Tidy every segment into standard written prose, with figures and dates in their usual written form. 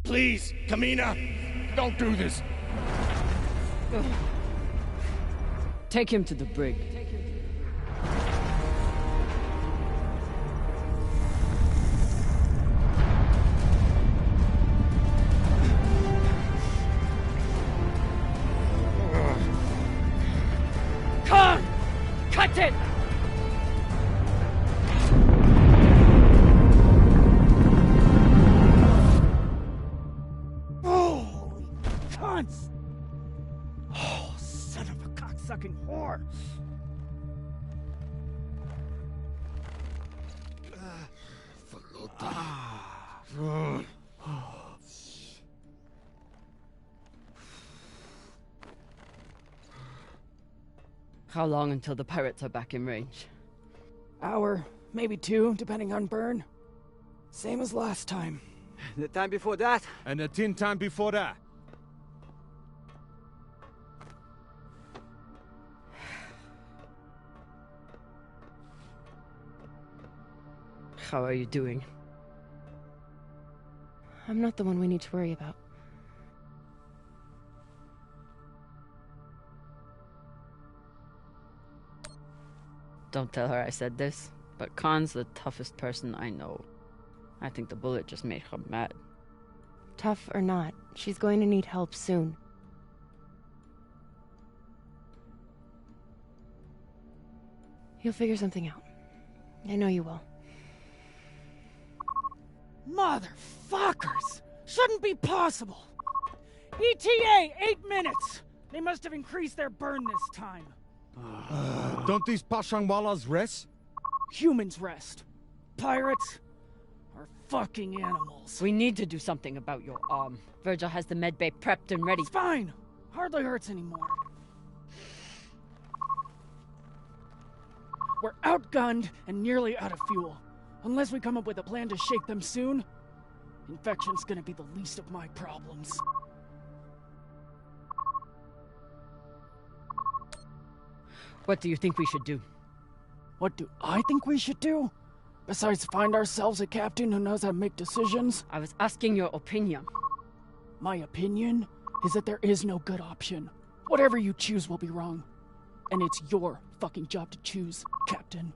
Please, Kamina, don't do this. Take him to the brig. Khan! Cut it! Holy cunts! Oh, son of a cocksucking whore! How long until the pirates are back in range? Hour, maybe 2, depending on burn. Same as last time. The time before that? And the 10 time before that. How are you doing? I'm not the one we need to worry about. Don't tell her I said this, but Khan's the toughest person I know. I think the bullet just made her mad. Tough or not, she's going to need help soon. You'll figure something out. I know you will. Motherfuckers! Shouldn't be possible! ETA, 8 minutes! They must have increased their burn this time. Don't these Pashangwalas rest? Humans rest. Pirates are fucking animals. We need to do something about your arm. Virgil has the medbay prepped and ready. It's fine. Hardly hurts anymore. We're outgunned and nearly out of fuel. Unless we come up with a plan to shake them soon, infection's gonna be the least of my problems. What do you think we should do? What do I think we should do? Besides find ourselves a captain who knows how to make decisions? I was asking your opinion. My opinion is that there is no good option. Whatever you choose will be wrong. And it's your fucking job to choose, Captain.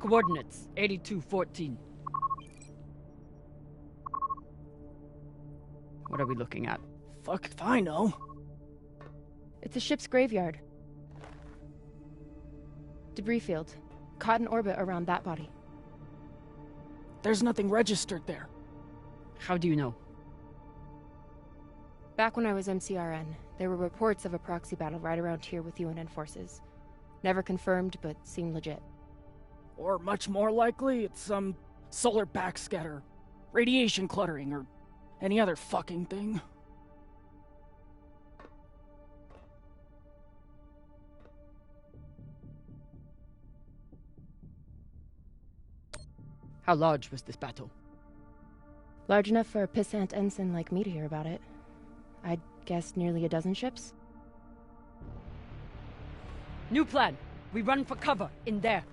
Coordinates, 8214. What are we looking at? Fuck if I know. It's a ship's graveyard. Debris field. Caught in orbit around that body. There's nothing registered there. How do you know? Back when I was MCRN, there were reports of a proxy battle right around here with UNN forces. Never confirmed, but seemed legit. Or much more likely, it's some solar backscatter, radiation cluttering, or any other fucking thing. How large was this battle? Large enough for a pissant ensign like me to hear about it. I'd guess nearly a dozen ships. New plan. We run for cover in there.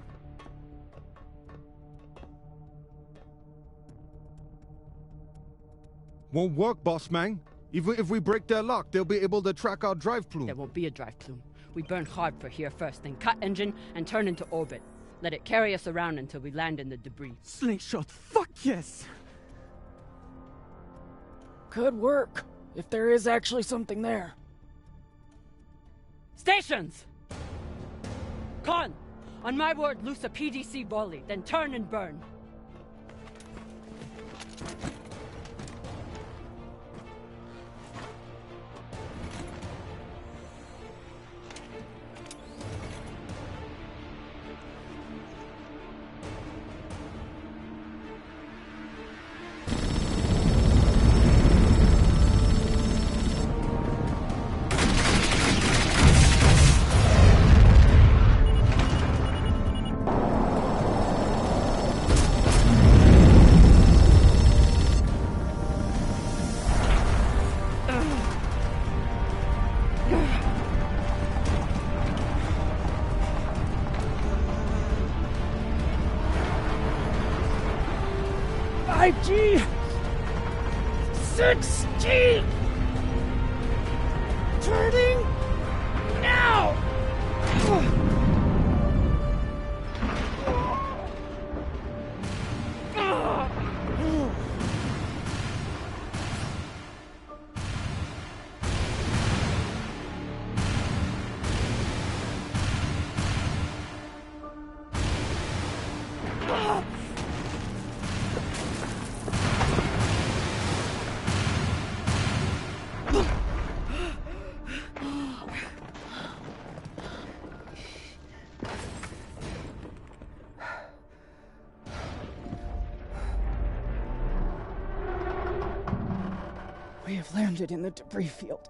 Won't work, boss man. Even if we break their lock, they'll be able to track our drive plume. There won't be a drive plume. We burn hard for here first, then cut engine and turn into orbit. Let it carry us around until we land in the debris. Slingshot, fuck yes! Could work, if there is actually something there. Stations! Khan! On my word, loose a PDC volley, then turn and burn. 5G! 6G! Turning now! We have landed in the debris field.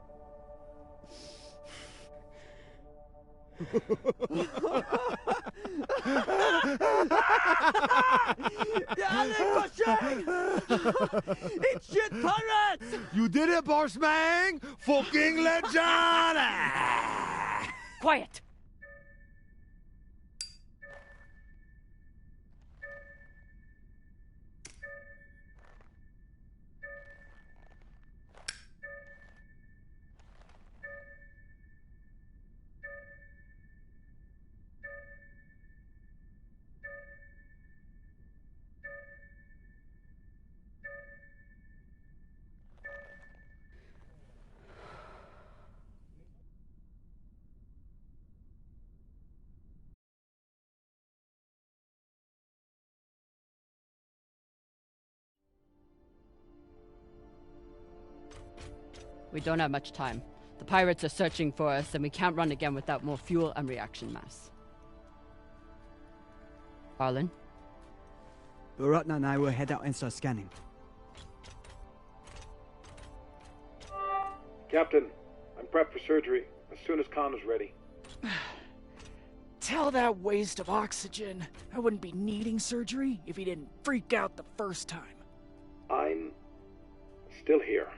It's shit pirates! You did it, boss man! Fucking legend! Quiet! We don't have much time. The pirates are searching for us, and we can't run again without more fuel and reaction mass. Arlen? Baratna and I will head out and start scanning. Captain, I'm prepped for surgery as soon as Khan is ready. Tell that waste of oxygen I wouldn't be needing surgery if he didn't freak out the first time. I'm still here.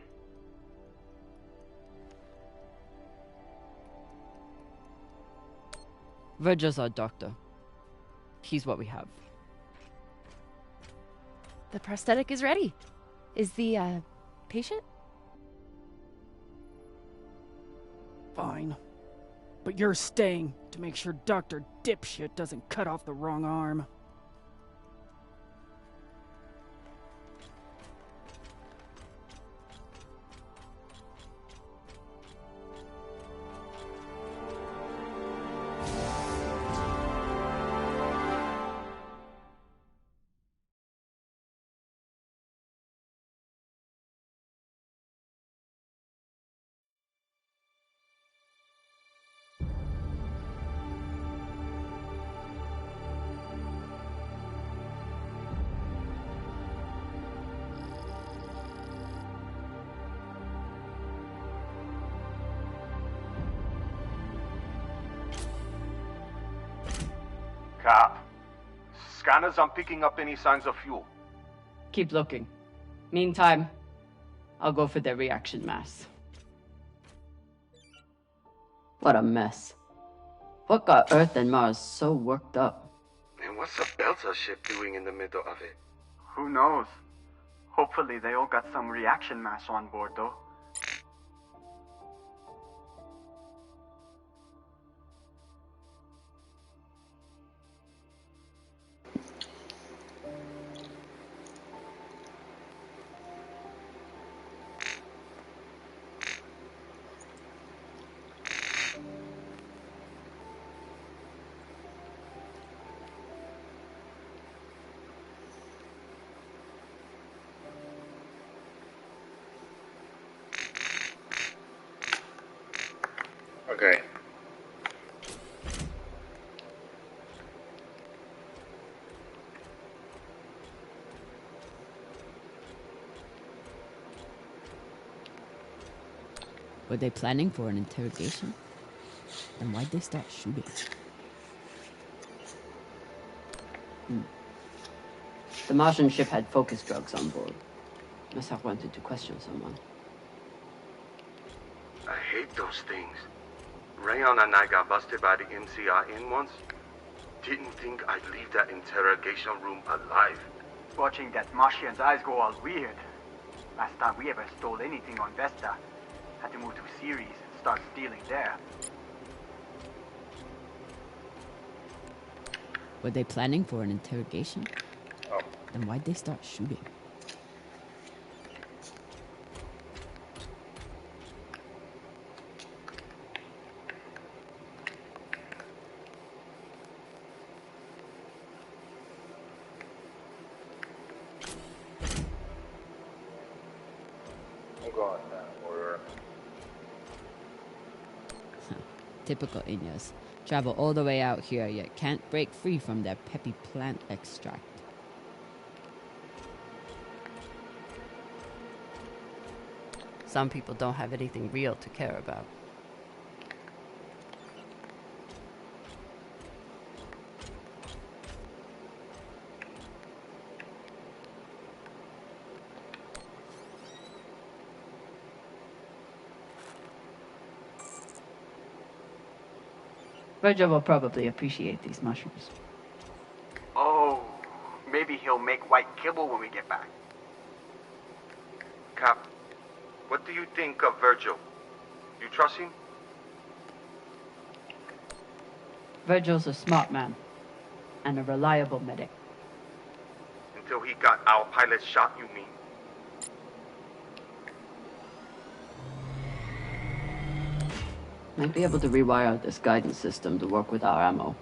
Virgil's our doctor. He's what we have. The prosthetic is ready. Is the, patient? Fine. But you're staying to make sure Dr. Dipshit doesn't cut off the wrong arm. Cap, scanners aren't picking up any signs of fuel. Keep looking. Meantime, I'll go for their reaction mass. What a mess. What got Earth and Mars so worked up? And what's the Delta ship doing in the middle of it? Who knows? Hopefully they all got some reaction mass on board, though. Okay. Were they planning for an interrogation? And why'd they start shooting? The Martian ship had focus drugs on board. Must have wanted to question someone. I hate those things. Rayon and I got busted by the MCR in once. Didn't think I'd leave that interrogation room alive. Watching that Martian's eyes go all weird. Last time we ever stole anything on Vesta. Had to move to Ceres and start stealing there. Were they planning for an interrogation? Oh. Then why'd they start shooting? I'm going now, order. Typical Inyas. Travel all the way out here, yet can't break free from their peppy plant extract. Some people don't have anything real to care about. Virgil will probably appreciate these mushrooms. Oh, maybe he'll make white kibble when we get back. Cap, what do you think of Virgil? You trust him? Virgil's a smart man. And a reliable medic. Until he got our pilot shot, you mean? Might be able to rewire this guidance system to work with our ammo.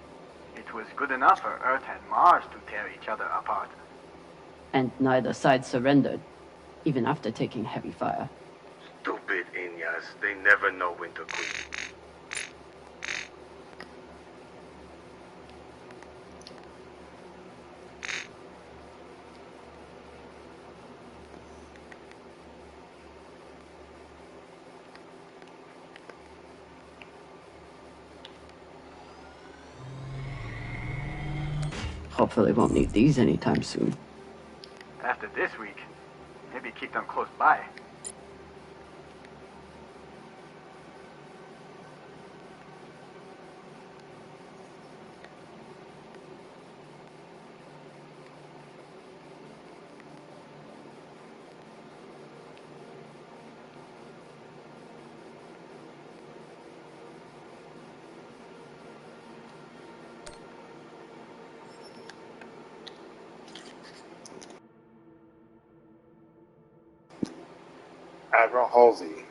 It was good enough for Earth and Mars to tear each other apart. And neither side surrendered, even after taking heavy fire. Stupid Inyas. They never know when to quit. Hopefully won't need these anytime soon. After this week, maybe keep them close by. Admiral Halsey,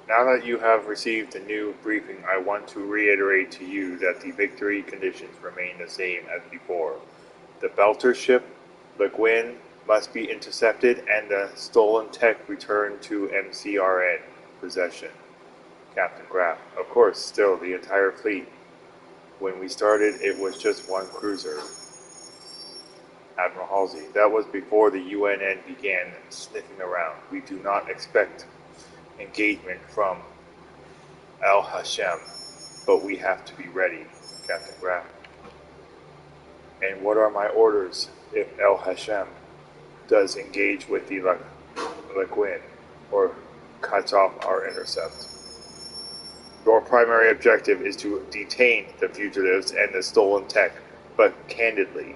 now that you have received the new briefing, I want to reiterate to you that the victory conditions remain the same as before. The Belter ship, Le Guin, must be intercepted and the stolen tech returned to MCRN possession. Captain Graff, of course, still the entire fleet. When we started, it was just one cruiser. Admiral Halsey, that was before the UNN began sniffing around. We do not expect engagement from Al Hashem, but we have to be ready, Captain Graff. And what are my orders if El Hashem does engage with the Le Guin or cuts off our intercept? Your primary objective is to detain the fugitives and the stolen tech, but candidly,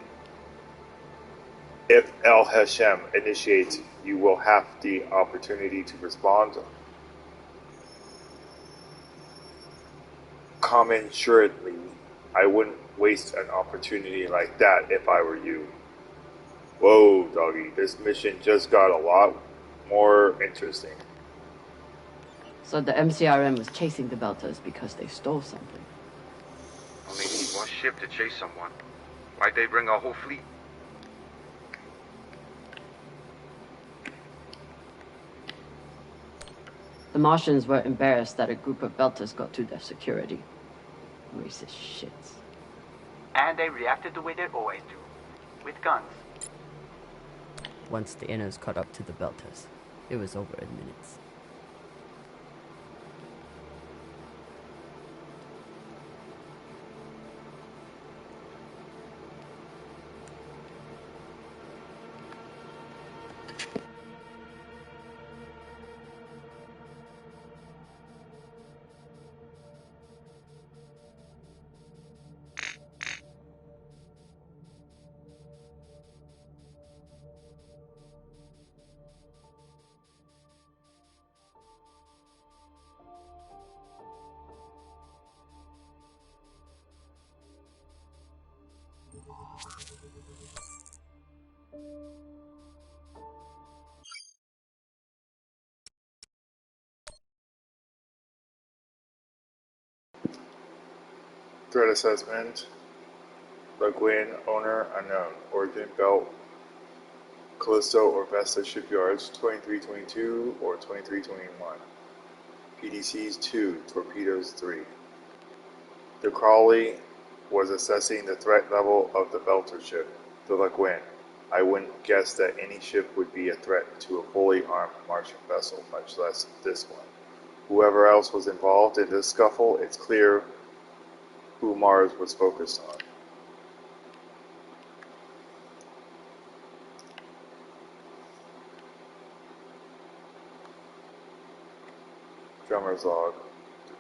if El Hashem initiates, you will have the opportunity to respond commensurately. I wouldn't waste an opportunity like that if I were you. Whoa, doggy, this mission just got a lot more interesting. So the MCRM was chasing the Belters because they stole something. Only need one ship to chase someone. Why'd they bring a whole fleet? The Martians were embarrassed that a group of Belters got to their security. Racist shits. And they reacted the way they always do, with guns. Once the Inners caught up to the Belters, it was over in minutes. Threat assessment. Laguin, owner unknown. Origin belt. Callisto or Vesta shipyards 2322 or 2321. PDCs 2, torpedoes 3. The Crawley was assessing the threat level of the Belter ship, the Laguin. I wouldn't guess that any ship would be a threat to a fully armed Martian vessel, much less this one. Whoever else was involved in this scuffle, it's clear who Mars was focused on. Drummer's log.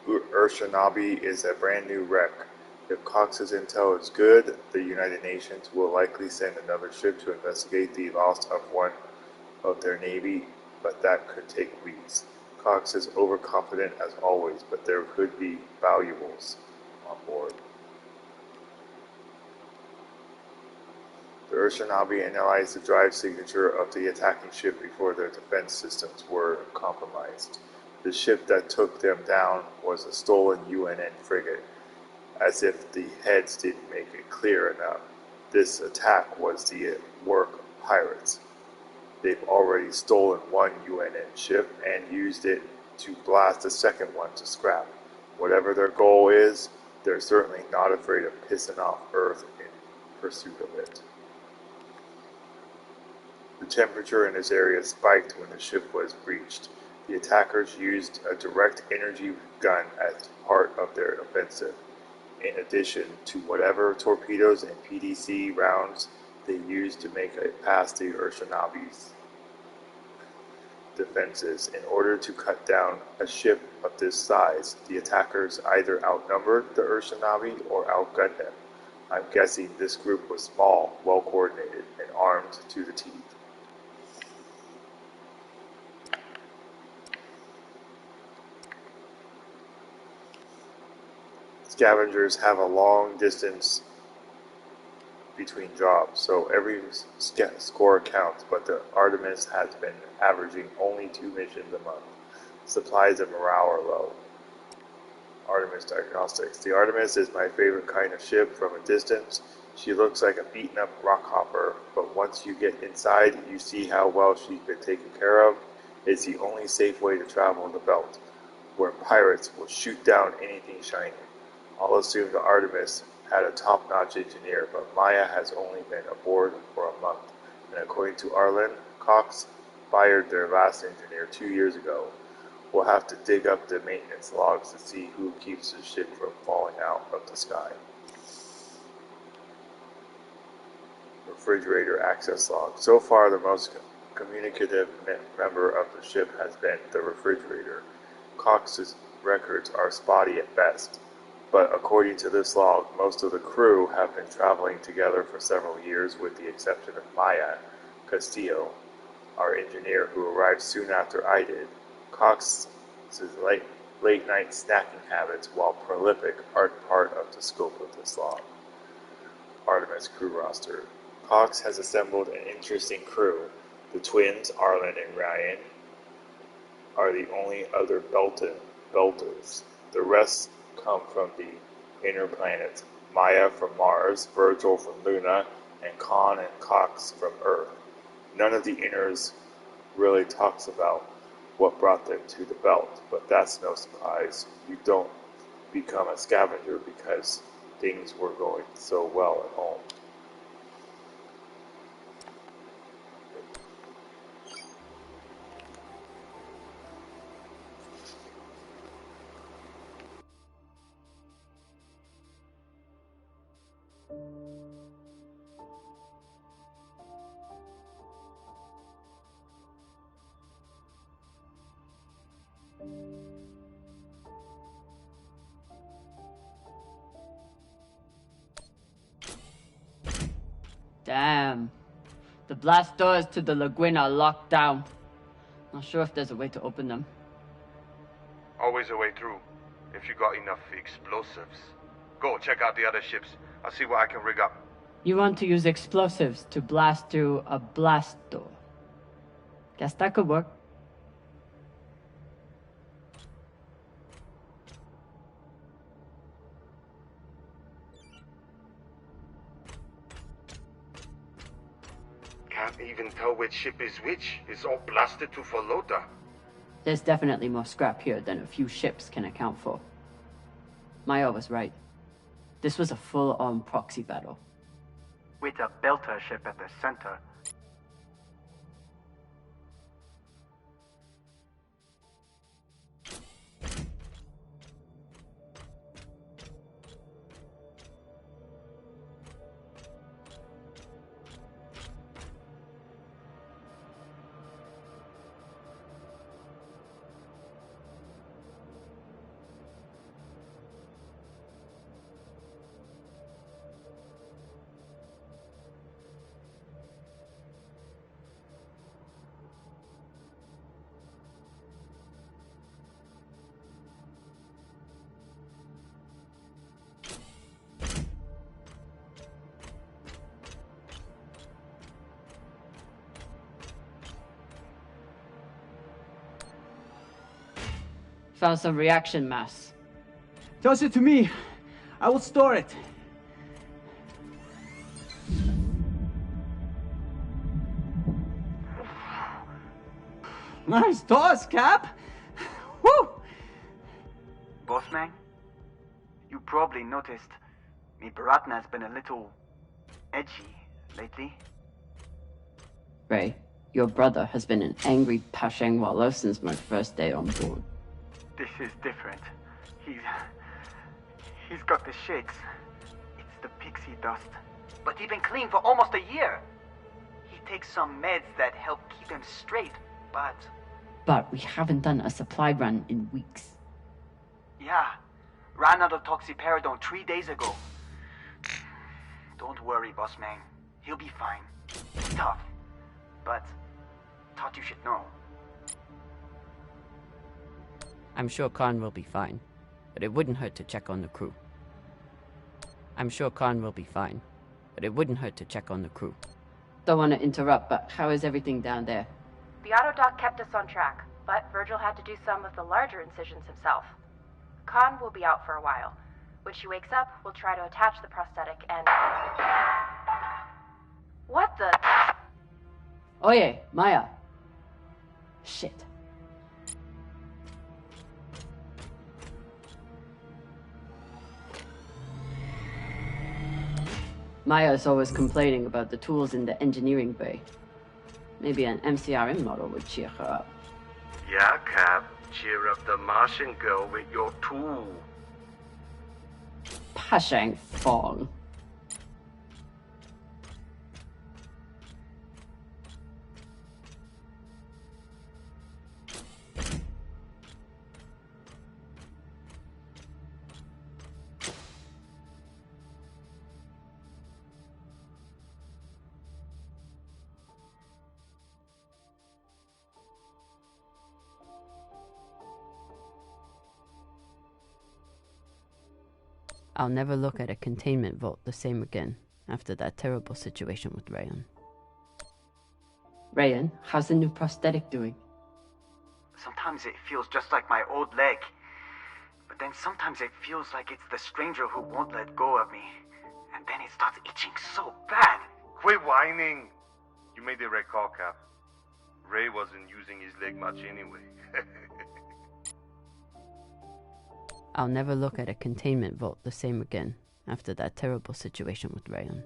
The Urshanabi is a brand new wreck. If Cox's intel is good, the United Nations will likely send another ship to investigate the loss of one of their navy, but that could take weeks. Cox is overconfident as always, but there could be valuables on board. The Urshanabi analyzed the drive signature of the attacking ship before their defense systems were compromised. The ship that took them down was a stolen UNN frigate. As if the heads didn't make it clear enough, this attack was the work of pirates. They've already stolen one UNN ship and used it to blast a second one to scrap. Whatever their goal is, they're certainly not afraid of pissing off Earth in pursuit of it. The temperature in this area spiked when the ship was breached. The attackers used a direct energy gun as part of their offensive, in addition to whatever torpedoes and PDC rounds they used to make it past the Urshanabi's defenses. In order to cut down a ship of this size, the attackers either outnumbered the Urshanabi or outgunned them. I'm guessing this group was small, well coordinated, and armed to the teeth. Scavengers have a long distance between jobs, so every score counts, but the Artemis has been averaging only 2 missions a month. Supplies and morale are low. Artemis Diagnostics. The Artemis is my favorite kind of ship from a distance. She looks like a beaten up rockhopper, but once you get inside, you see how well she's been taken care of. It's the only safe way to travel in the belt, where pirates will shoot down anything shiny. I'll assume the Artemis had a top-notch engineer, but Maya has only been aboard for a month, and according to Arlen, Cox fired their last engineer 2 years ago. We'll have to dig up the maintenance logs to see who keeps the ship from falling out of the sky. Refrigerator access log. So far, the most communicative member of the ship has been the refrigerator. Cox's records are spotty at best. But according to this log, most of the crew have been traveling together for several years with the exception of Maya Castillo, our engineer who arrived soon after I did. Cox's late night snacking habits, while prolific, aren't part of the scope of this log. Artemis crew roster. Cox has assembled an interesting crew. The twins, Arlen and Ryan, are the only other Belters. The rest come from the inner planets. Maya from Mars, Virgil from Luna, and Khan and Cox from Earth. None of the inners really talks about what brought them to the belt, but that's no surprise. You don't become a scavenger because things were going so well at home. Damn. The blast doors to the lagoon are locked down. Not sure if there's a way to open them. Always a way through, if you got enough explosives. Go, check out the other ships. I'll see what I can rig up. You want to use explosives to blast through a blast door. Guess that could work. can't even tell which ship is which. It's all blasted to Falota. There's definitely more scrap here than a few ships can account for. Maya was right. This was a full-on proxy battle. With a Belter ship at the center. Found some reaction mass. Toss it to me. I will store it. Nice toss, Cap. Woo! Bossman, you probably noticed me Baratna's been a little edgy lately. Ray, your brother has been an angry Pashang Wallow since my first day on board. This is different. He's got the shakes. It's the pixie dust. But he's been clean for almost a year. He takes some meds that help keep him straight, but... But we haven't done a supply run in weeks. Yeah, ran out of toxiparidone 3 days ago. Don't worry, boss man. He'll be fine. He's tough, but thought you should know. I'm sure Khan will be fine, but it wouldn't hurt to check on the crew. I'm sure Khan will be fine, but it wouldn't hurt to check on the crew. Don't want to interrupt, but how is everything down there? The autodoc kept us on track, but Virgil had to do some of the larger incisions himself. Khan will be out for a while. When she wakes up, we'll try to attach the prosthetic and... What the... Oye, Maya. Shit. Maya's always complaining about the tools in the engineering bay. Maybe an MCRM model would cheer her up. Yeah, Cap. Cheer up the Martian girl with your tool. Pashang Fong. I'll never look at a containment vault the same again after that terrible situation with Rayan. Rayan, how's the new prosthetic doing? Sometimes it feels just like my old leg. But then sometimes it feels like it's the stranger who won't let go of me. And then it starts itching so bad. Quit whining. You made the right call, Cap. Ray wasn't using his leg much anyway. I'll never look at a containment vault the same again after that terrible situation with Rayan.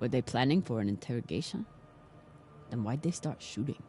Were they planning for an interrogation? Then why'd they start shooting?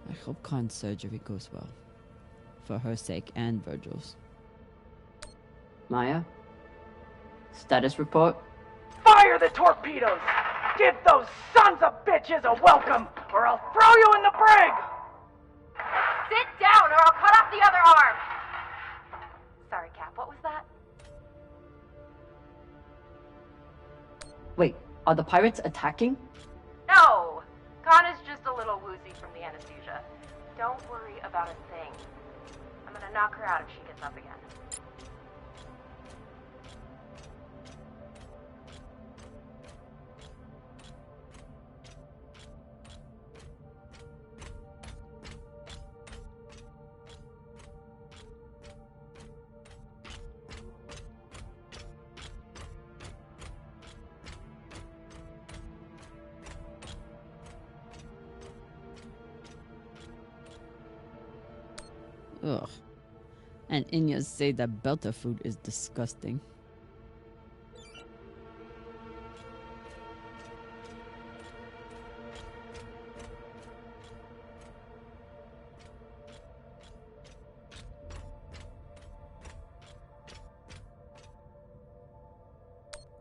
I hope Khan's surgery goes well. For her sake and Virgil's. Maya? Status report? Fire the torpedoes! Give those sons of bitches a welcome, or I'll throw you in the brig! Sit down or I'll cut off the other arm! Sorry, Cap, what was that? Wait, are the pirates attacking? No! Khan is just a little woozy from the anesthesia. Don't worry about a thing. I'm gonna knock her out if she gets up again. Ugh. And Inyas say that Belter food is disgusting.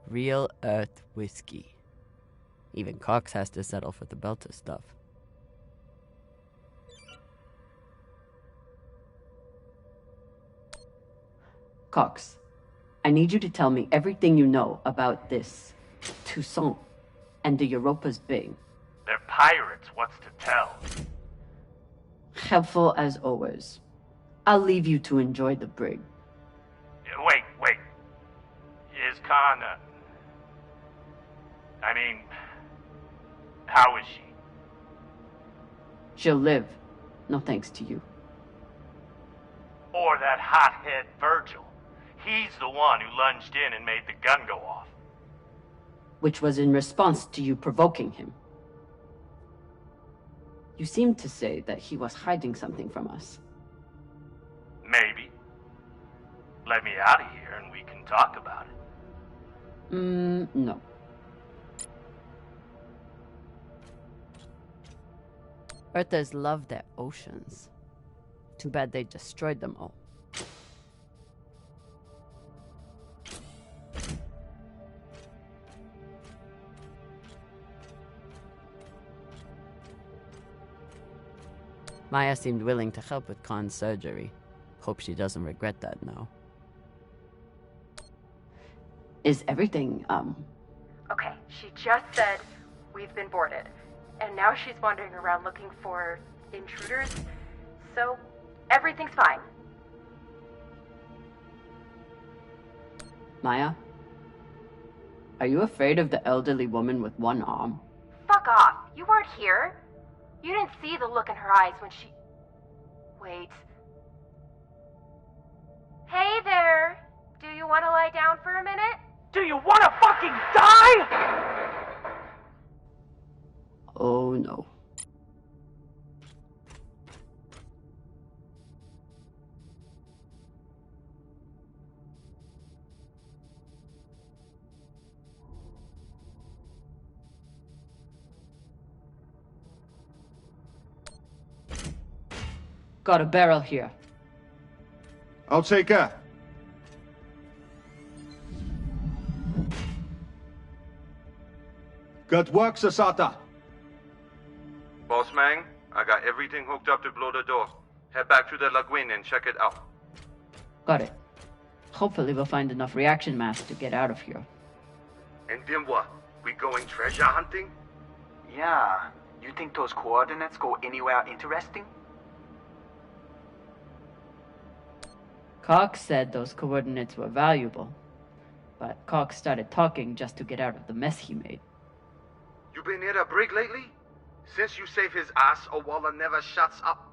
Real Earth whiskey. Even Cox has to settle for the Belter stuff. Cox, I need you to tell me everything you know about this Toussaint and the Europa's Bing. They're pirates, what's to tell? Helpful as always. I'll leave you to enjoy the brig. Wait. Is Khan, how is she? She'll live. No thanks to you. Or that hothead Virgil. He's the one who lunged in and made the gun go off. Which was in response to you provoking him. You seemed to say that he was hiding something from us. Maybe. Let me out of here and we can talk about it. No. Earthers love their oceans. Too bad they destroyed them all. Maya seemed willing to help with Khan's surgery. Hope she doesn't regret that now. Is everything, Okay, she just said we've been boarded. And now she's wandering around looking for intruders. So, everything's fine. Maya? Are you afraid of the elderly woman with one arm? Fuck off. You weren't here. You didn't see the look in her eyes when she... Wait. Hey there. Do you want to lie down for a minute? Do you want to fucking die? Oh no. Got a barrel here. I'll take her. Good work, Sasata. Boss Mang, I got everything hooked up to blow the door. Head back to the lagoon and check it out. Got it. Hopefully we'll find enough reaction mass to get out of here. And then what? We going treasure hunting? Yeah. You think those coordinates go anywhere interesting? Cox said those coordinates were valuable, but Cox started talking just to get out of the mess he made. You been near a brig lately? Since you saved his ass, Owala never shuts up.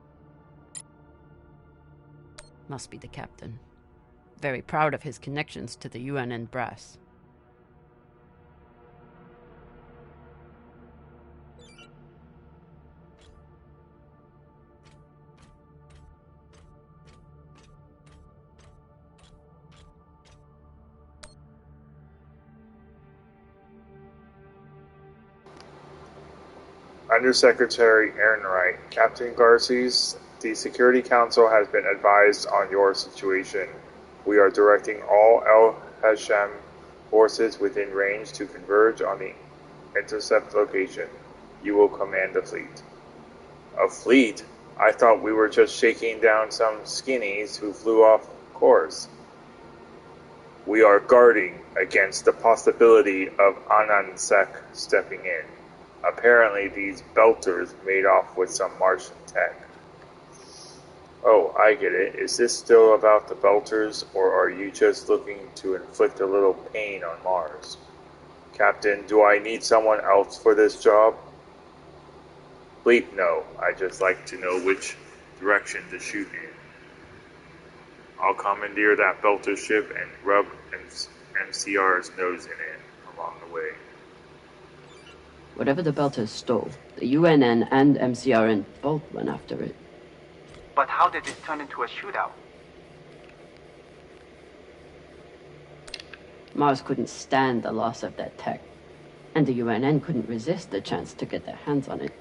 Must be the captain. Very proud of his connections to the UNN brass. Undersecretary Ehrenreich, Captain Garces, the Security Council has been advised on your situation. We are directing all Al-Hasham forces within range to converge on the intercept location. You will command the fleet. A fleet? I thought we were just shaking down some skinnies who flew off course. We are guarding against the possibility of Anansek stepping in. Apparently these belters made off with some Martian tech. Oh, I get it. Is this still about the belters, or are you just looking to inflict a little pain on Mars? Captain, do I need someone else for this job? Bleep no. I just like to know which direction to shoot in. I'll commandeer that belter ship and rub MCR's nose in it along the way. Whatever the Belters stole, the UNN and MCRN both went after it. But how did this turn into a shootout? Mars couldn't stand the loss of that tech, and the UNN couldn't resist the chance to get their hands on it.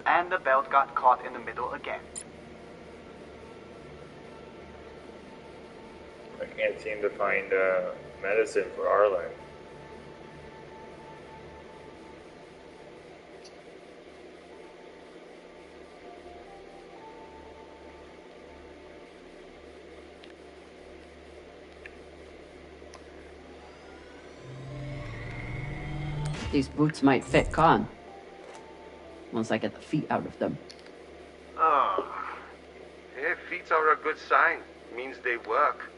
And the belt got caught in the middle again. I can't seem to find medicine for Arlen. These boots might fit Khan. Once I get the feet out of them. Oh. Yeah, feet are a good sign. Means they work.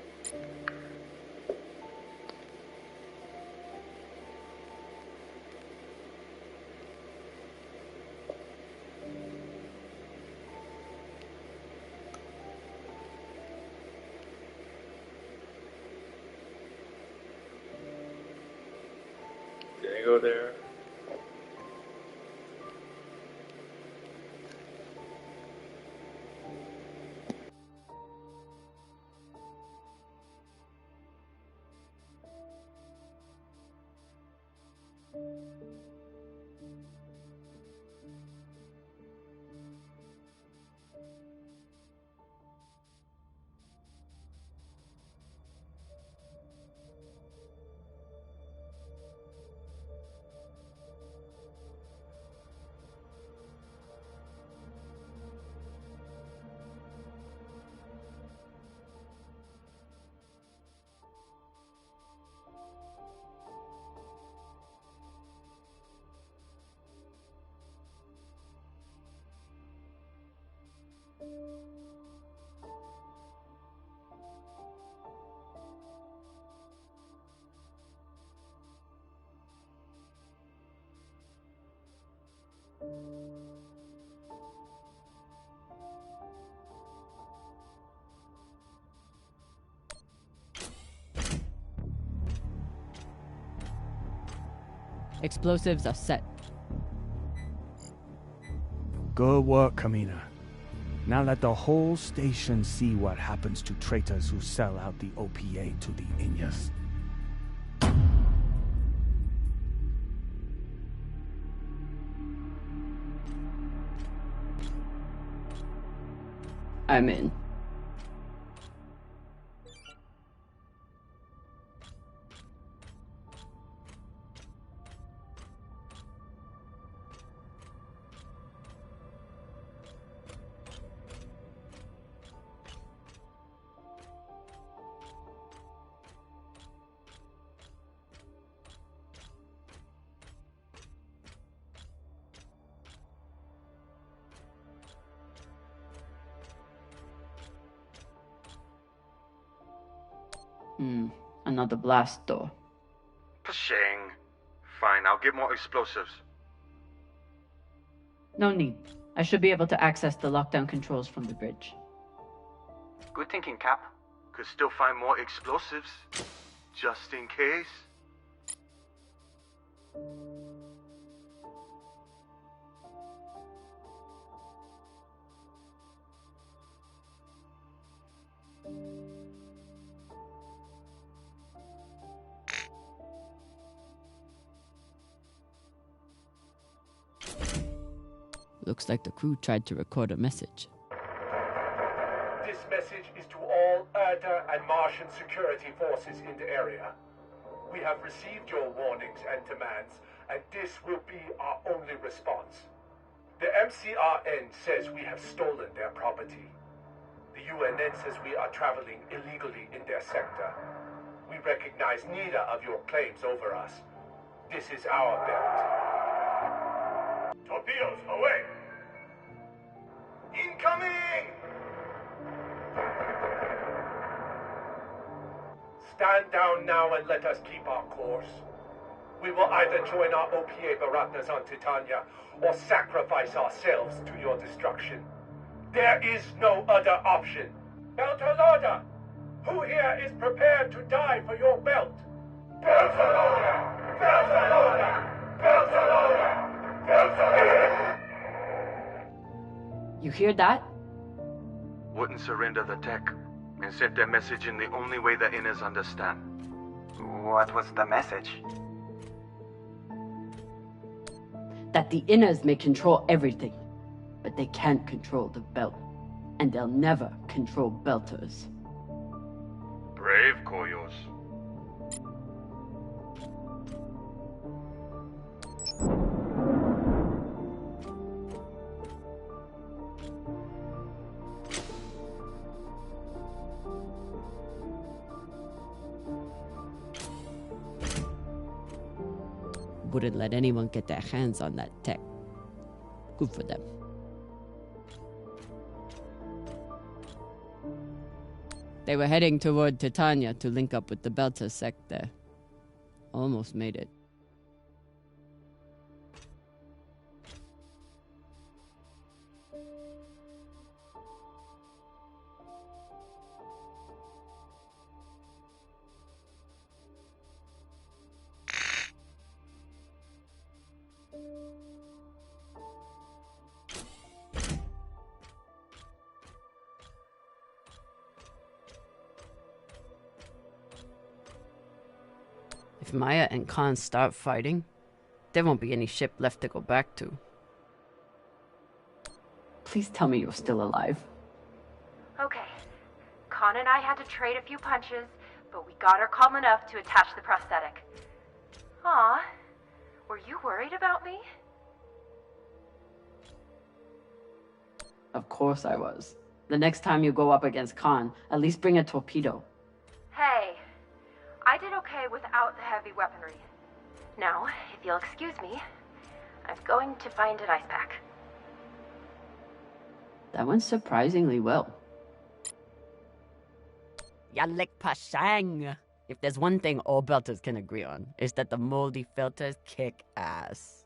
Did I go there? Explosives are set. Good work, Kamina. Now let the whole station see what happens to traitors who sell out the OPA to the Inyas. I'm in. Another blast door. Pashang. Fine, I'll get more explosives. No need. I should be able to access the lockdown controls from the bridge. Good thinking, Cap. Could still find more explosives. Just in case. Looks like the crew tried to record a message. This message is to all Erda and Martian security forces in the area. We have received your warnings and demands, and this will be our only response. The MCRN says we have stolen their property. The UNN says we are traveling illegally in their sector. We recognize neither of your claims over us. This is our belt. Torpedoes, away! Incoming! Stand down now and let us keep our course. We will either join our OPA Baratnas on Titania or sacrifice ourselves to your destruction. There is no other option. Beltalorda! Who here is prepared to die for your belt? Beltalorda! Beltalorda! Beltalorda! Beltalorda! You hear that? Wouldn't surrender the tech and sent their message in the only way the inners understand. What was the message? That the inners may control everything, but they can't control the belt. And they'll never control belters. Brave, Koyos. Wouldn't let anyone get their hands on that tech. Good for them. They were heading toward Titania to link up with the Belter sector. Almost made it. If Maya and Khan start fighting, there won't be any ship left to go back to. Please tell me you're still alive. Okay. Khan and I had to trade a few punches, but we got her calm enough to attach the prosthetic. Aw, were you worried about me? Of course I was. The next time you go up against Khan, at least bring a torpedo. Hey, I did okay without the heavy weaponry. Now, if you'll excuse me, I'm going to find an ice pack. That went surprisingly well. Yalek Pashang! If there's one thing all belters can agree on, is that the moldy filters kick ass.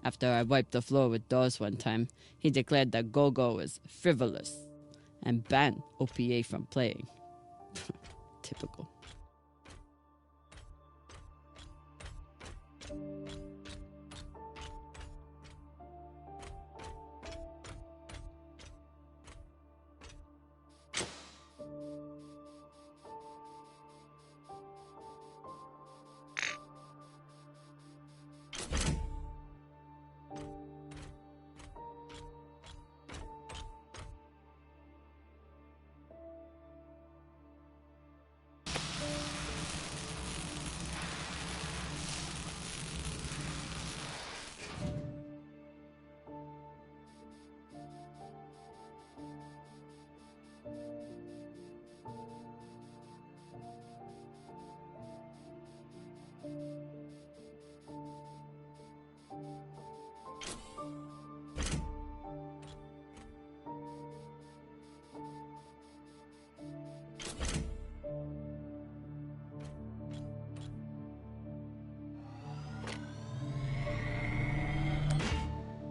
After I wiped the floor with Dawes one time, he declared that Go-Go was frivolous and banned OPA from playing. Typical.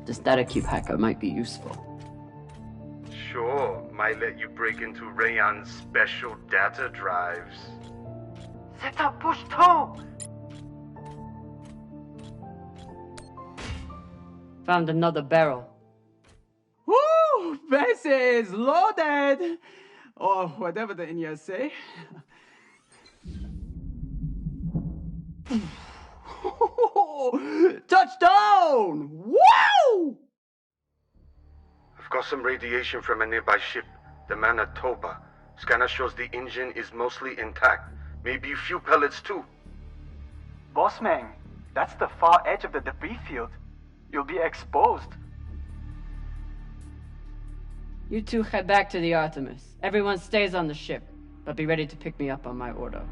The static cube hacker might be useful. Sure, might let you break into Rayon's special data drives. Set up push 2! Found another barrel. Woo! This is loaded! Or whatever the Indians say. Touchdown! Wow! I've got some radiation from a nearby ship, the Manitoba. Scanner shows the engine is mostly intact. Maybe a few pellets too. Bossman, that's the far edge of the debris field. You'll be exposed. You two head back to the Artemis. Everyone stays on the ship, but be ready to pick me up on my order.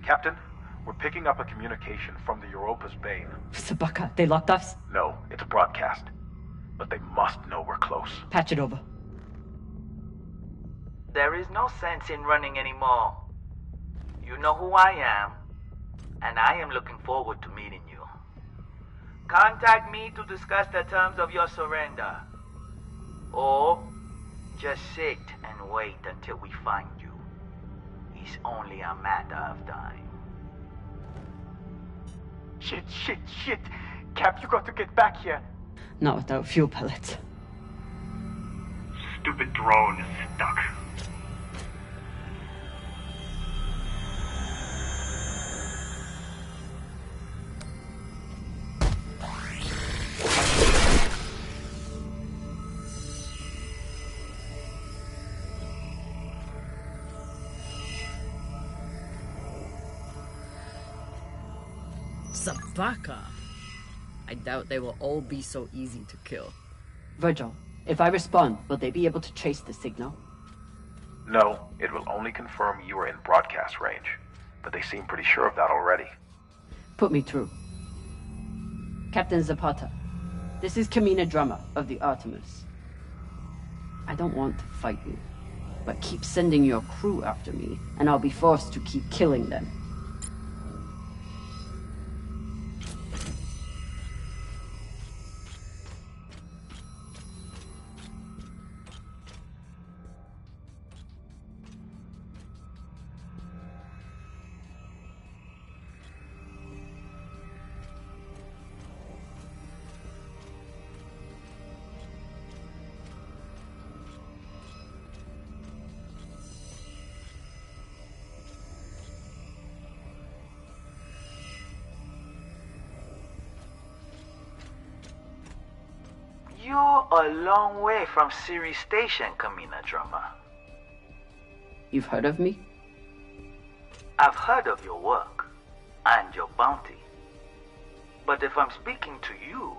Captain, we're picking up a communication from the Europa's Bane. Sabaka, they locked us? No, it's a broadcast. But they must know we're close. Patch it over. There is no sense in running anymore. You know who I am, and I am looking forward to meeting you. Contact me to discuss the terms of your surrender. Or just sit and wait until we find you. It's only a matter of time. Shit. Cap, you got to get back here. Not without fuel pellets. Stupid drone is stuck. Sabaka? I doubt they will all be so easy to kill. Virgil, if I respond, will they be able to trace the signal? No, it will only confirm you are in broadcast range. But they seem pretty sure of that already. Put me through. Captain Zapata, this is Kamina Drummer of the Artemis. I don't want to fight you, but keep sending your crew after me, and I'll be forced to keep killing them. You're a long way from Siri Station, Kamina Drummer. You've heard of me? I've heard of your work and your bounty. But if I'm speaking to you,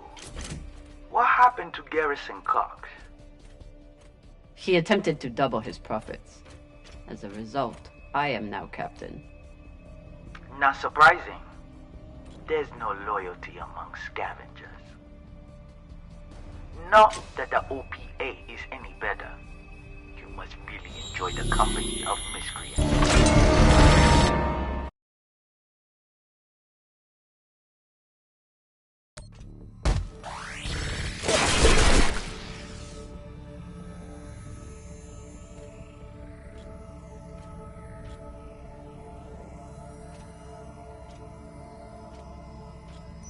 what happened to Garrison Cox? He attempted to double his profits. As a result, I am now captain. Not surprising. There's no loyalty among scavengers. Not that the OPA is any better. You must really enjoy the company of miscreants.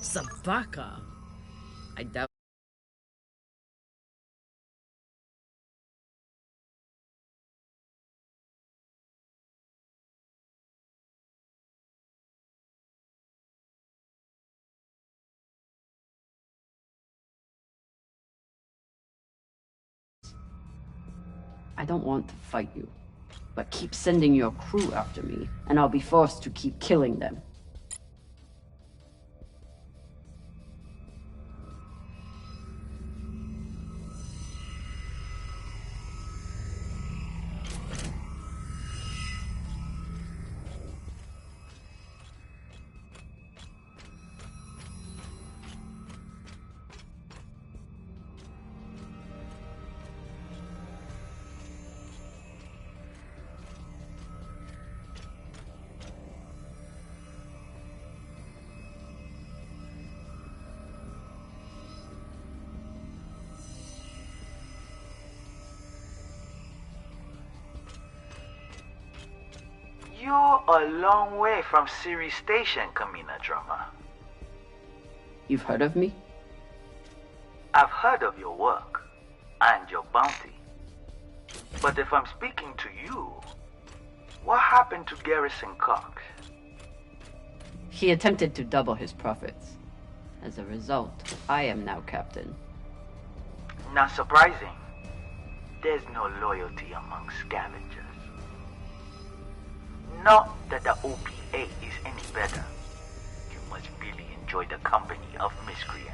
Sabaka? I doubt. I don't want to fight you, but keep sending your crew after me, and I'll be forced to keep killing them. You're a long way from Siri Station, Kamina Drummer. You've heard of me? I've heard of your work and your bounty. But if I'm speaking to you, what happened to Garrison Cox? He attempted to double his profits. As a result, I am now captain. Not surprising. There's no loyalty among scavengers. Not that the OPA is any better. You must really enjoy the company of miscreants.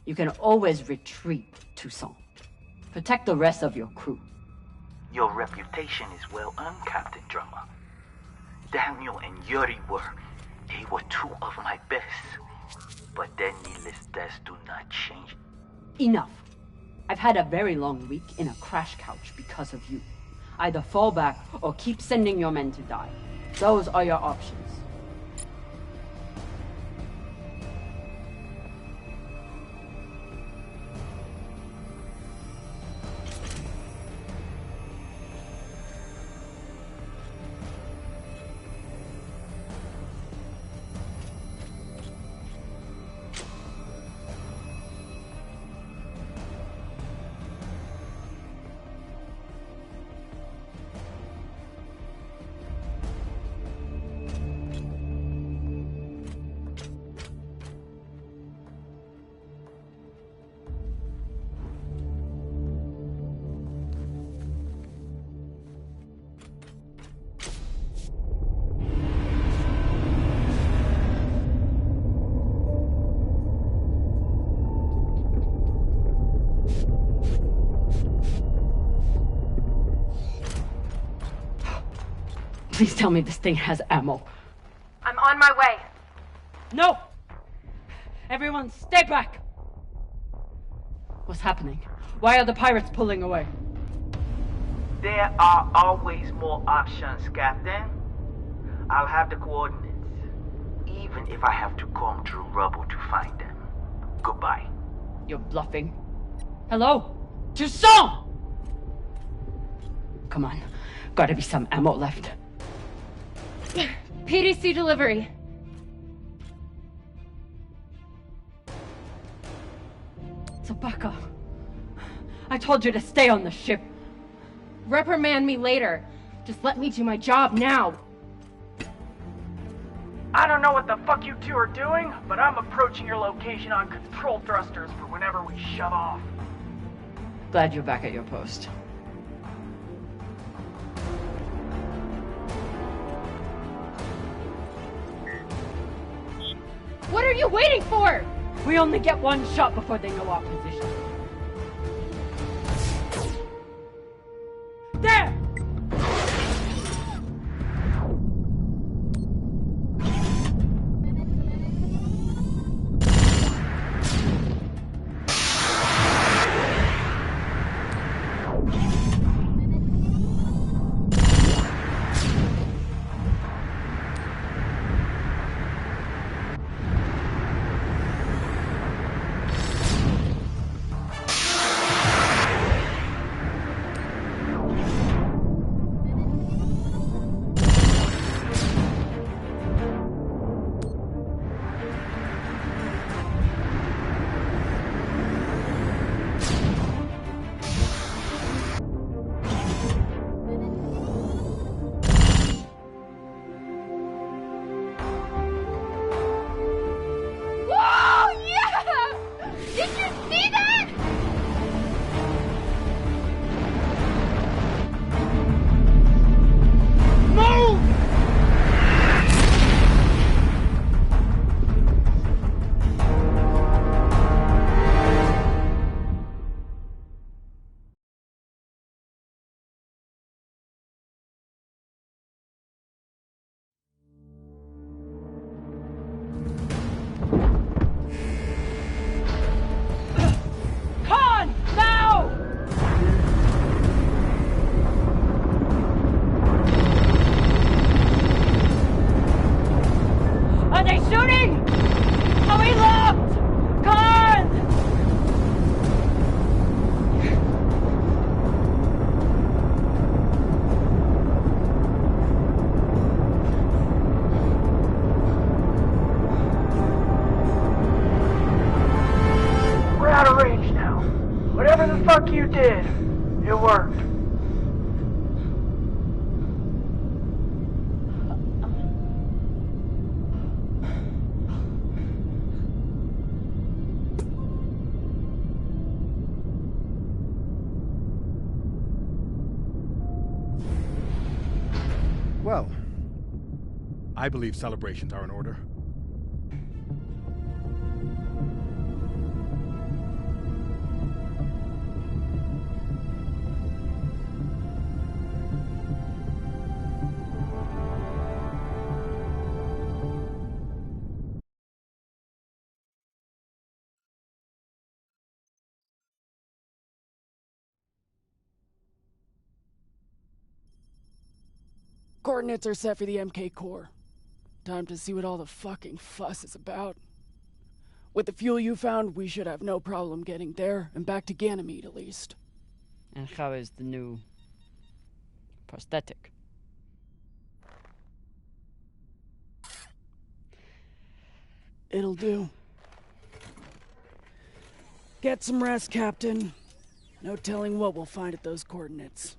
You can always retreat, Toussaint. Protect the rest of your crew. Your reputation is well earned, Captain Drummer. Daniel and Yuri they were two of my best. But their needless deaths do not change. Enough. I've had a very long week in a crash couch because of you. Either fall back or keep sending your men to die. Those are your options. Please tell me this thing has ammo. I'm on my way. No! Everyone, stay back! What's happening? Why are the pirates pulling away? There are always more options, Captain. I'll have the coordinates, even if I have to comb through rubble to find them. Goodbye. You're bluffing. Hello? Toussaint! Come on. Gotta be some ammo left. PDC delivery. Sabaka. I told you to stay on the ship. Reprimand me later. Just let me do my job now. I don't know what the fuck you two are doing, but I'm approaching your location on control thrusters for whenever we shut off. Glad you're back at your post. What are you waiting for? We only get one shot before they know our position. There! Fuck you did. It worked. Well, I believe celebrations are in order. Coordinates are set for the MK core. Time to see what all the fucking fuss is about. With the fuel you found, we should have no problem getting there and back to Ganymede at least. And how is the new prosthetic? It'll do. Get some rest, Captain. No telling what we'll find at those coordinates.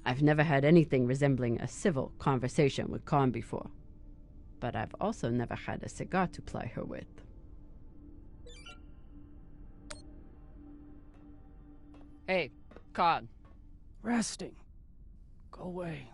I've never had anything resembling a civil conversation with Khan before, but I've also never had a cigar to ply her with. Hey, Khan. Resting. Go away.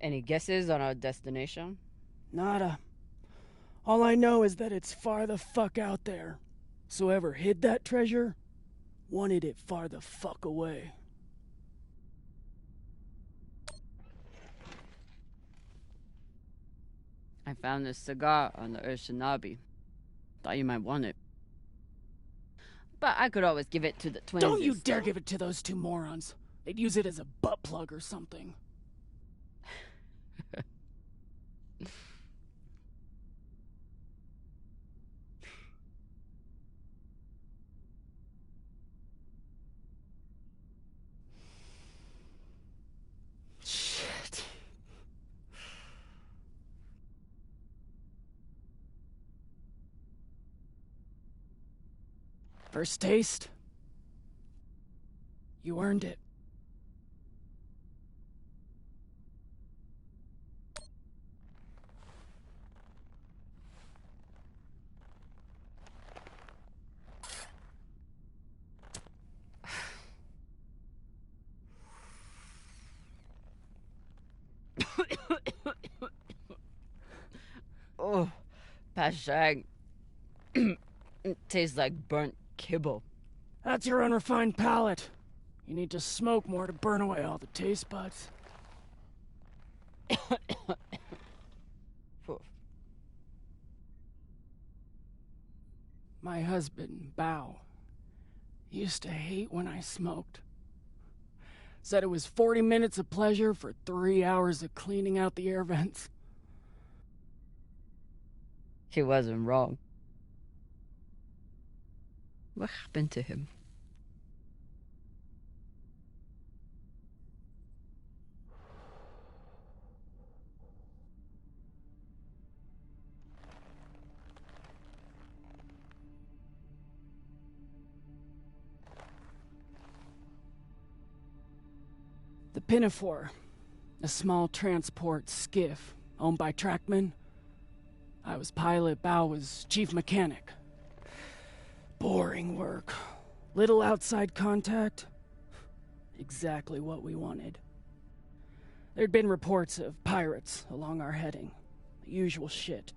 Any guesses on our destination? Nada. All I know is that it's far the fuck out there. So whoever hid that treasure wanted it far the fuck away. I found this cigar on the Urshinabi. Thought you might want it. But I could always give it to the twins. Don't you dare give it to those two morons. They'd use it as a butt plug or something. Shit. First taste? You earned it. Oh, Pashang. It tastes like burnt kibble. That's your unrefined palate. You need to smoke more to burn away all the taste buds. My husband, Bao, used to hate when I smoked. Said it was 40 minutes of pleasure for 3 hours of cleaning out the air vents. He wasn't wrong. What happened to him? The Pinafore, a small transport skiff owned by Trackman. I was pilot, Bao was chief mechanic. Boring work. Little outside contact. Exactly what we wanted. There'd been reports of pirates along our heading. The usual shit.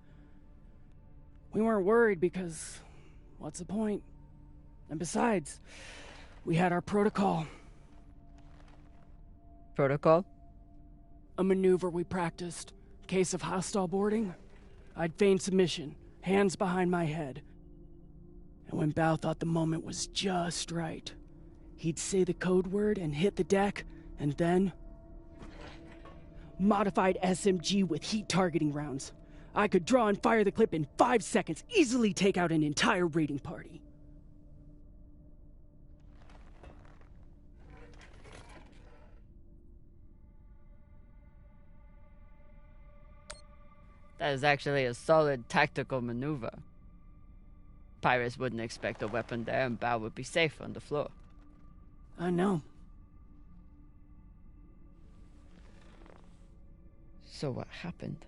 We weren't worried because, what's the point? And besides, we had our protocol. Protocol? A maneuver we practiced. Case of hostile boarding. I'd feign submission, hands behind my head. And when Bao thought the moment was just right, he'd say the code word and hit the deck, and then... Modified SMG with heat targeting rounds. I could draw and fire the clip in 5 seconds, easily take out an entire raiding party. That is actually a solid tactical maneuver. Pirates wouldn't expect a weapon there, and Bao would be safe on the floor. I know. So what happened?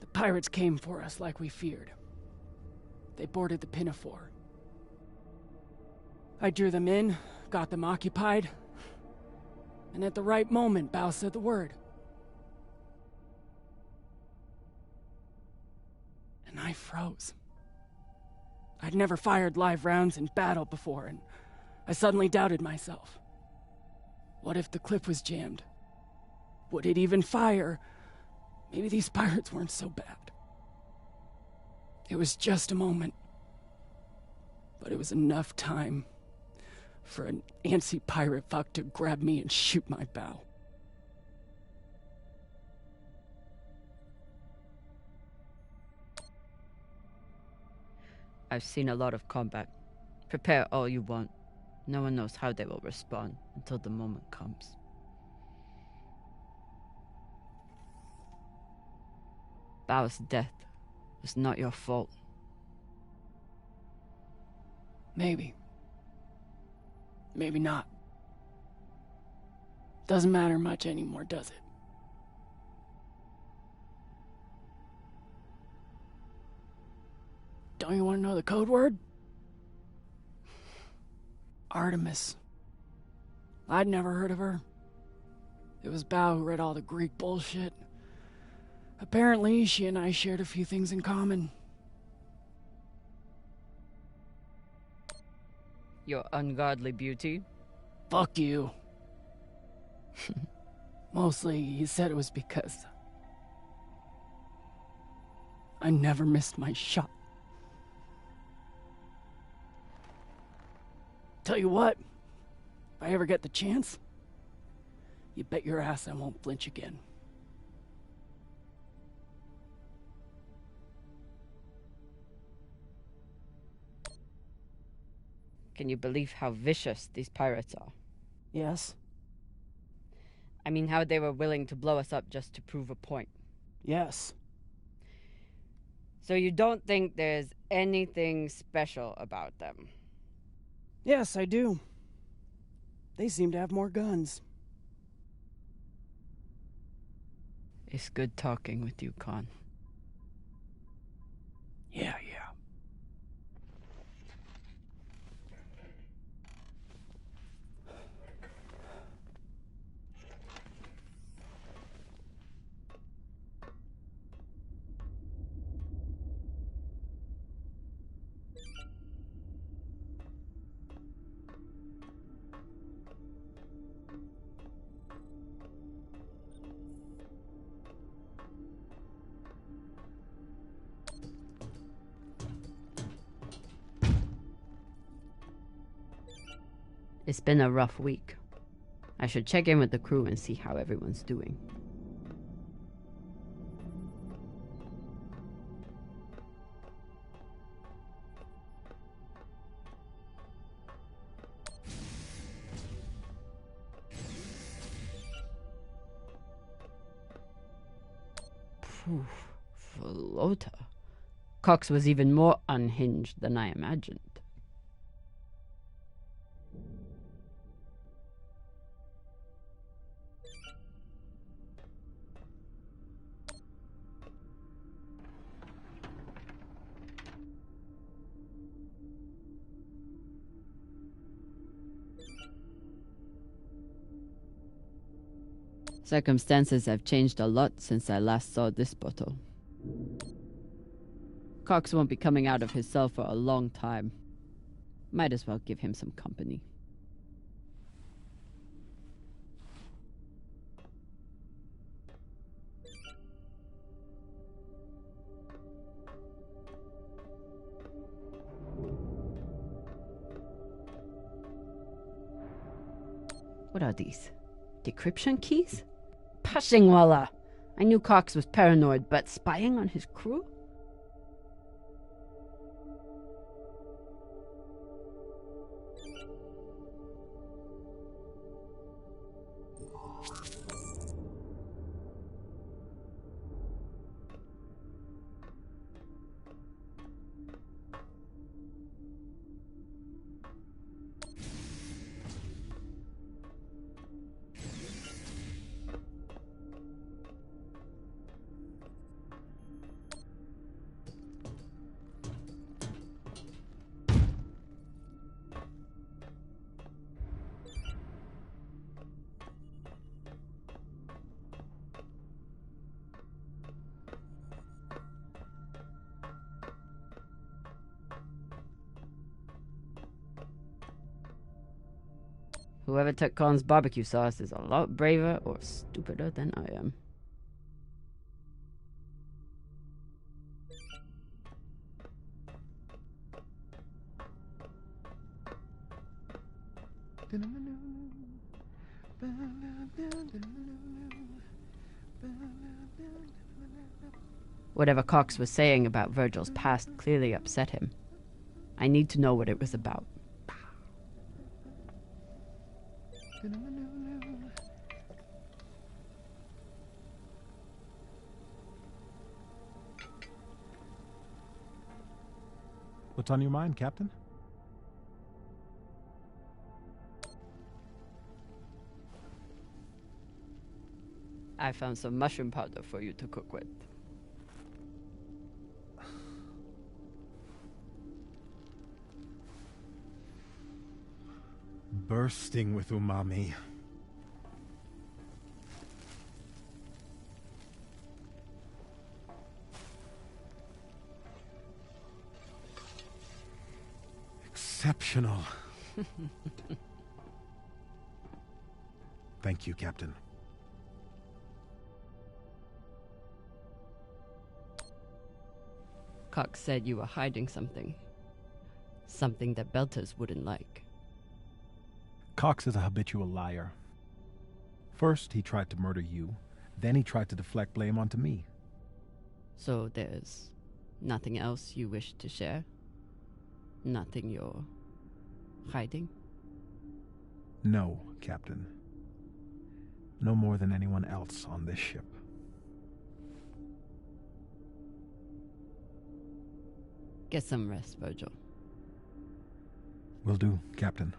The pirates came for us like we feared. They boarded the Pinafore. I drew them in, got them occupied, and at the right moment, Bao said the word. And I froze. I'd never fired live rounds in battle before, and I suddenly doubted myself. What if the clip was jammed? Would it even fire? Maybe these pirates weren't so bad. It was just a moment. But it was enough time for an antsy pirate fuck to grab me and shoot my bow. I've seen a lot of combat. Prepare all you want. No one knows how they will respond until the moment comes. Bao's death was not your fault. Maybe. Maybe not. Doesn't matter much anymore, does it? Don't you want to know the code word? Artemis. I'd never heard of her. It was Bao who read all the Greek bullshit. Apparently, she and I shared a few things in common. Your ungodly beauty? Fuck you. Mostly, he said it was because I never missed my shot. Tell you what, if I ever get the chance, you bet your ass I won't flinch again. Can you believe how vicious these pirates are? Yes. I mean, how they were willing to blow us up just to prove a point. Yes. So you don't think there's anything special about them? Yes, I do. They seem to have more guns. It's good talking with you, Khan. Yeah. It's been a rough week. I should check in with the crew and see how everyone's doing. Phew, Flota. Cox was even more unhinged than I imagined. Circumstances have changed a lot since I last saw this bottle. Cox won't be coming out of his cell for a long time. Might as well give him some company. What are these? Decryption keys? Pashingwala! I knew Cox was paranoid, but spying on his crew? Whoever took Khan's barbecue sauce is a lot braver or stupider than I am. Whatever Cox was saying about Virgil's past clearly upset him. I need to know what it was about. What's on your mind, Captain? I found some mushroom powder for you to cook with. Bursting with umami. Exceptional. Thank you, Captain. Cox said you were hiding something. Something that Belters wouldn't like. Cox is a habitual liar. First, he tried to murder you. Then he tried to deflect blame onto me. So there's nothing else you wish to share? Nothing you're hiding? No, Captain. No more than anyone else on this ship. Get some rest, Virgil. Will do, Captain.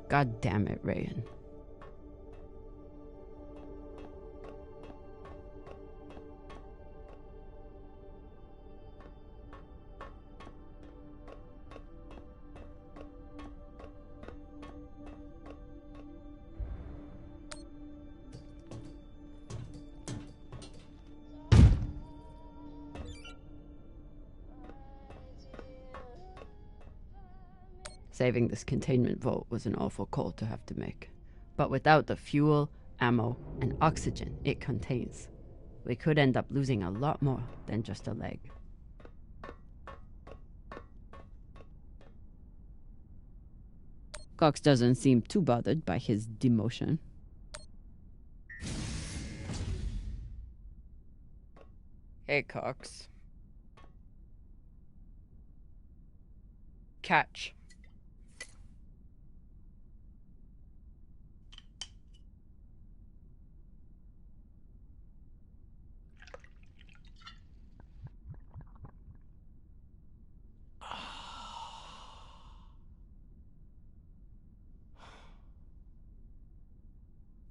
God damn it, Rayan. Saving this containment vault was an awful call to have to make. But without the fuel, ammo, and oxygen it contains, we could end up losing a lot more than just a leg. Cox doesn't seem too bothered by his demotion. Hey, Cox. Catch.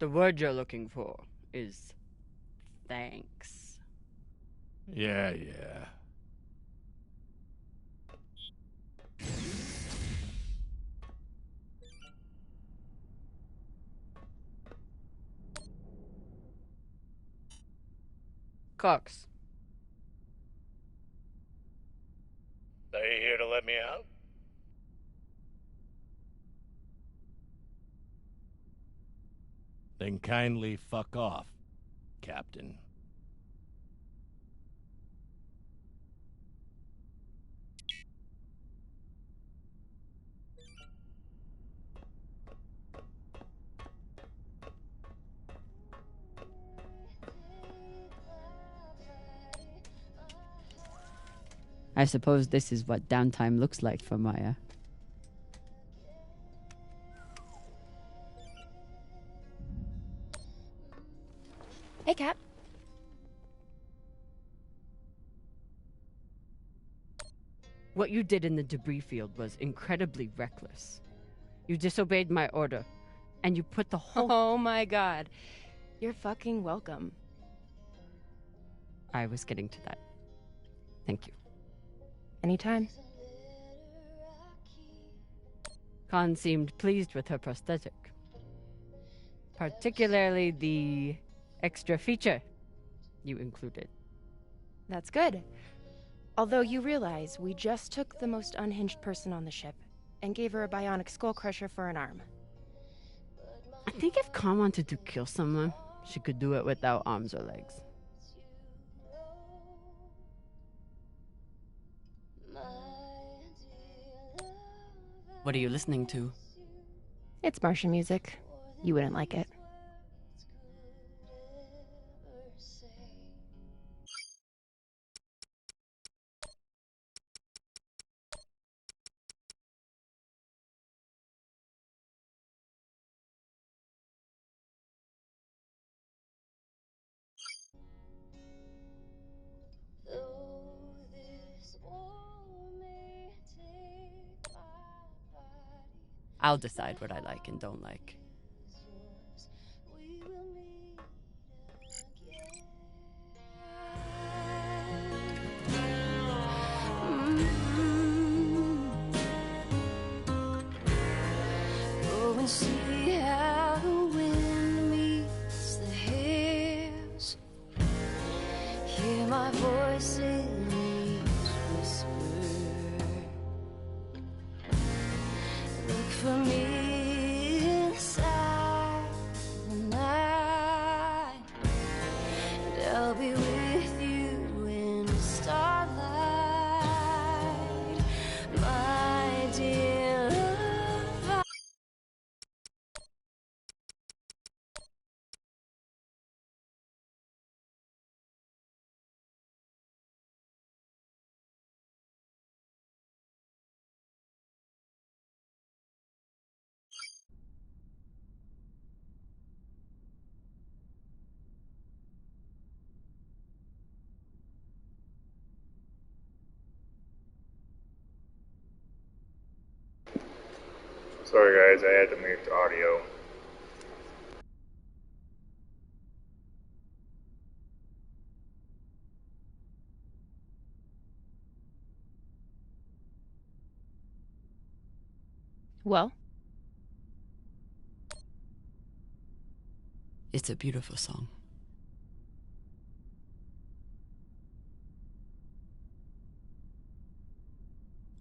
The word you're looking for is thanks. Yeah. Cox. Are you here to let me out? Then kindly fuck off, Captain. I suppose this is what downtime looks like for Maya. Hey, Cap. What you did in the debris field was incredibly reckless. You disobeyed my order, and you put the whole... Oh my god. You're fucking welcome. I was getting to that. Thank you. Anytime. Khan seemed pleased with her prosthetic. Particularly the extra feature you included. That's good. Although you realize we just took the most unhinged person on the ship and gave her a bionic skull crusher for an arm. I think if Khan wanted to kill someone, she could do it without arms or legs. What are you listening to? It's Martian music. You wouldn't like it. I'll decide what I like and don't like. Go and see how the wind meets the hills. Hear my voice in each whisper. Look for me inside the night, and I'll be with you in the starlight, my dear love. Sorry guys, I had to mute the audio. Well? It's a beautiful song.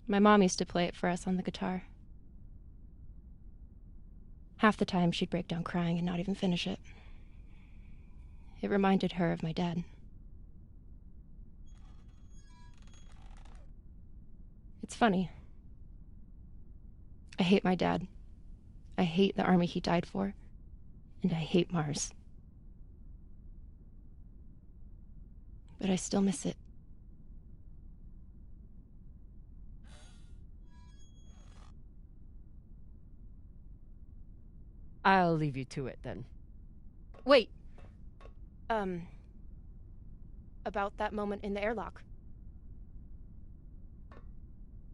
My mom used to play it for us on the guitar. Half the time she'd break down crying and not even finish it. It reminded her of my dad. It's funny. I hate my dad. I hate the army he died for. And I hate Mars. But I still miss it. I'll leave you to it then. Wait. About that moment in the airlock.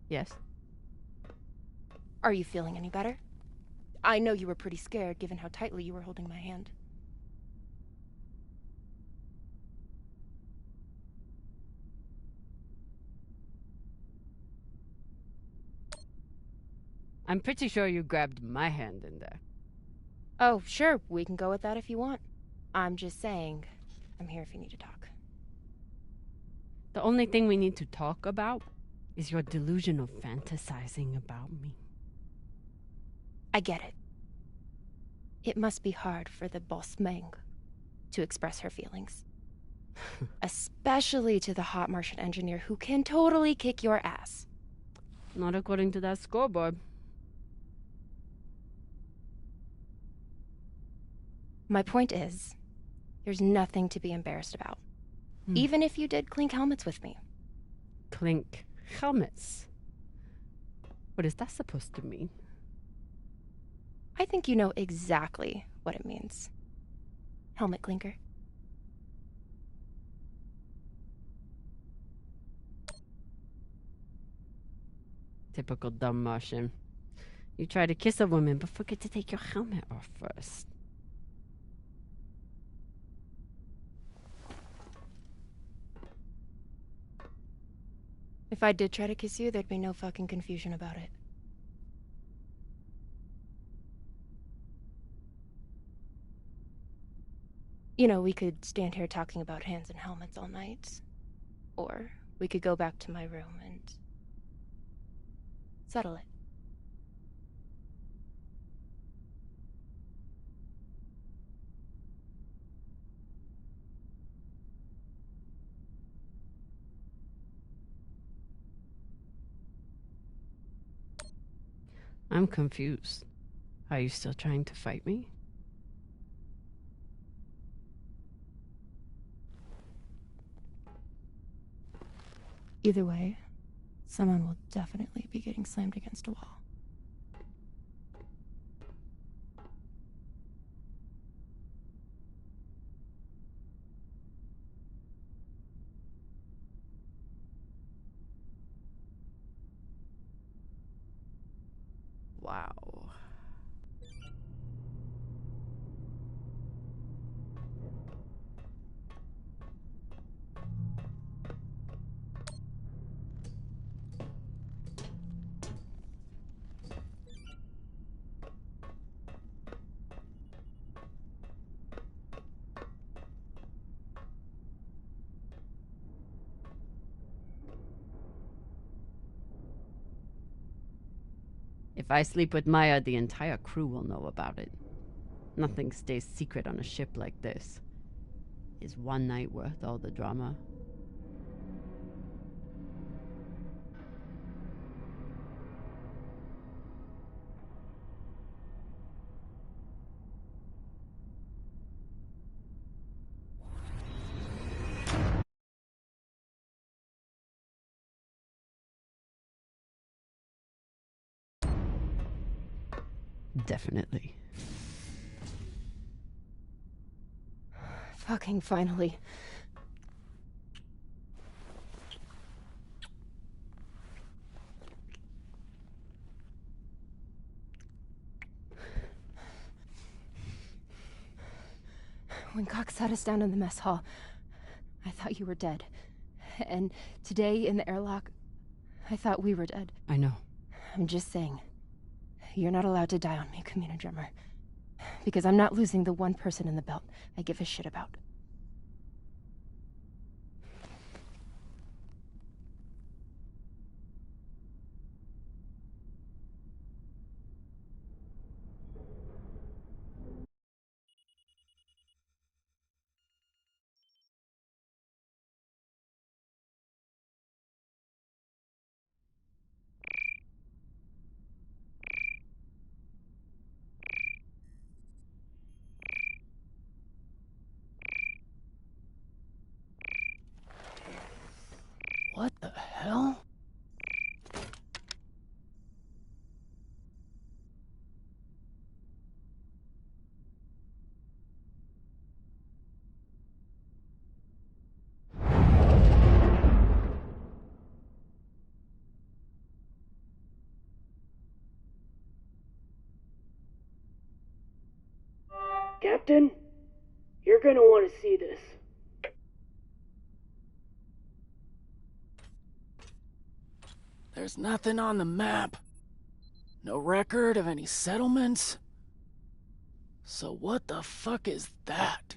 Yes? Are you feeling any better? I know you were pretty scared given how tightly you were holding my hand. I'm pretty sure you grabbed my hand in there. Oh, sure, we can go with that if you want. I'm just saying, I'm here if you need to talk. The only thing we need to talk about is your delusional fantasizing about me. I get it. It must be hard for the boss Meng to express her feelings. Especially to the hot Martian engineer who can totally kick your ass. Not according to that scoreboard. My point is, there's nothing to be embarrassed about. Even if you did clink helmets with me. Clink helmets? What is that supposed to mean? I think you know exactly what it means. Helmet clinker. Typical dumb Martian. You try to kiss a woman, but forget to take your helmet off first. If I did try to kiss you, there'd be no fucking confusion about it. You know, we could stand here talking about hands and helmets all night. Or we could go back to my room and settle it. I'm confused. Are you still trying to fight me? Either way, someone will definitely be getting slammed against a wall. Wow. If I sleep with Maya, the entire crew will know about it. Nothing stays secret on a ship like this. Is one night worth all the drama? Definitely. Fucking finally. When Cox sat us down in the mess hall, I thought you were dead. And today in the airlock, I thought we were dead. I know. I'm just saying. You're not allowed to die on me, Commander Drummer. Because I'm not losing the one person in the belt I give a shit about. What the hell? Captain, you're gonna want to see this. There's nothing on the map. No record of any settlements. So what the fuck is that?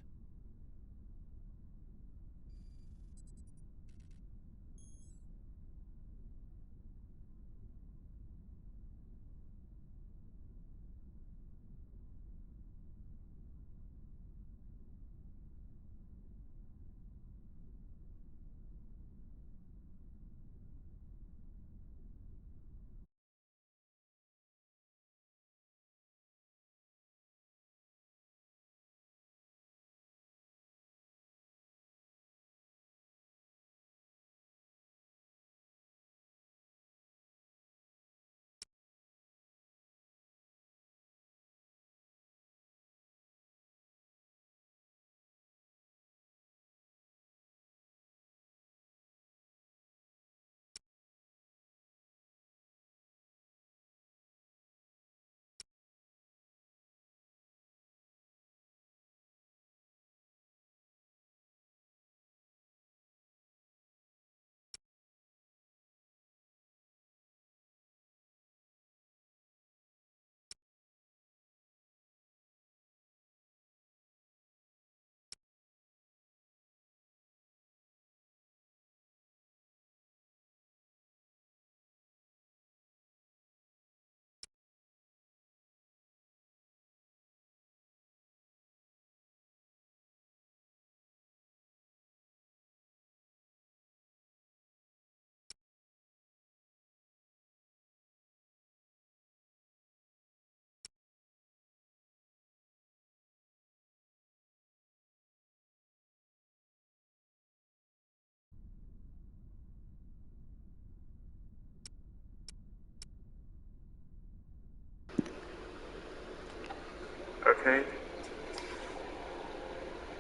Okay.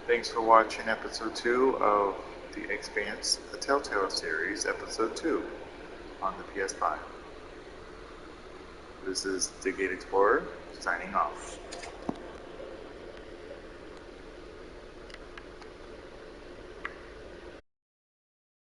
Thanks for watching episode 2 of The Expanse, the Telltale series, episode 2 on the PS5. This is the Gate Explorer, signing off.